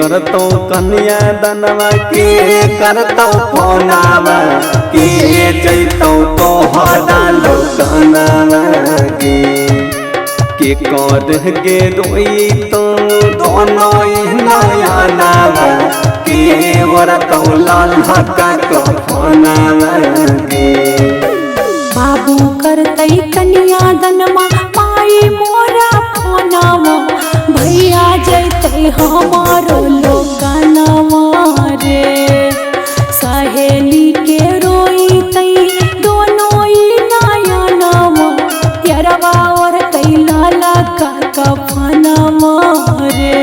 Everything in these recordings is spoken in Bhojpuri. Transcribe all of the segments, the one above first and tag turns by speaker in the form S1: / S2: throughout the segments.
S1: करतो कन्या दनवा के करतो फोनावा के जैतो तो हरा लोकनावा के कर के रोई तो दोनों नया नावा के वरतो लाल हका को फोनावा
S2: बाबू करतई कन्या दनमा माई मोरा फोनावा भैया जैते हमारो लोकनावा रे सहेली के रोई तई दोनों नया नावा यरवा और तई लाला का फनावा रे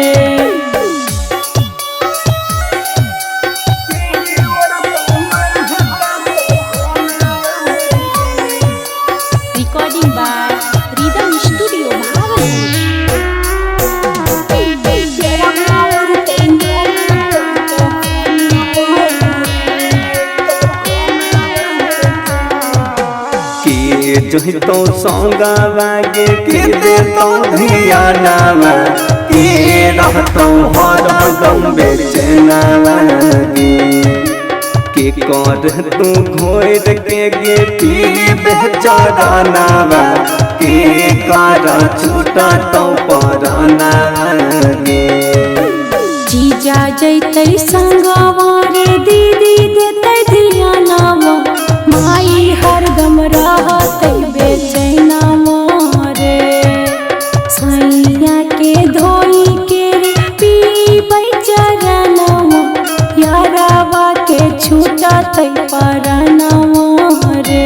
S2: Recording by Rhythm Studio
S1: के जो तो संगवा के दे तो धियानावा के रहतो हरदम बेचैनावा के कर तू घोर के गे पीबे चरनावा के कर छूटा तो परानावा
S2: जीजा जैते संगवा रे दीदी देते धियानावा माई हरदम रहते बेचैनावा रे सैया के धोई के रे पीबै चरनावा यारावा के छूटते परानावा रे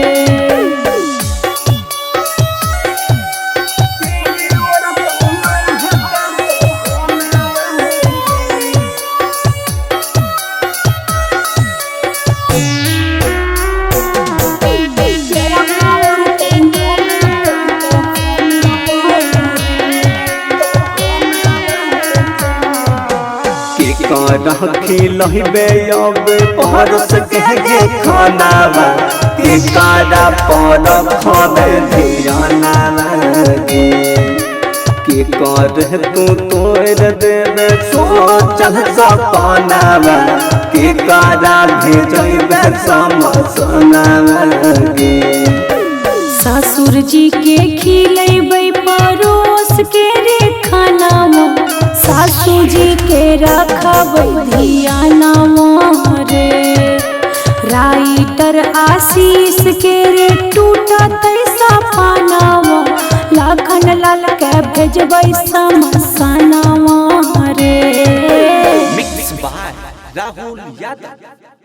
S1: रखी लहिबे अब परस के खानावा के कारा पर खबे धियानावा के कर तू तोड़ देवे सोचल सपनावा के कारा भेजबे समसनावा
S2: ससुर जी के खिलेबै परोस के रे खानावा सासू जी के रखबै धियानावा रे राइटर आशीष के रे टूटतै सपनावा लाखन लाल के भेजबै समसनावा रे
S3: मिक्स बाय राहुल यादव।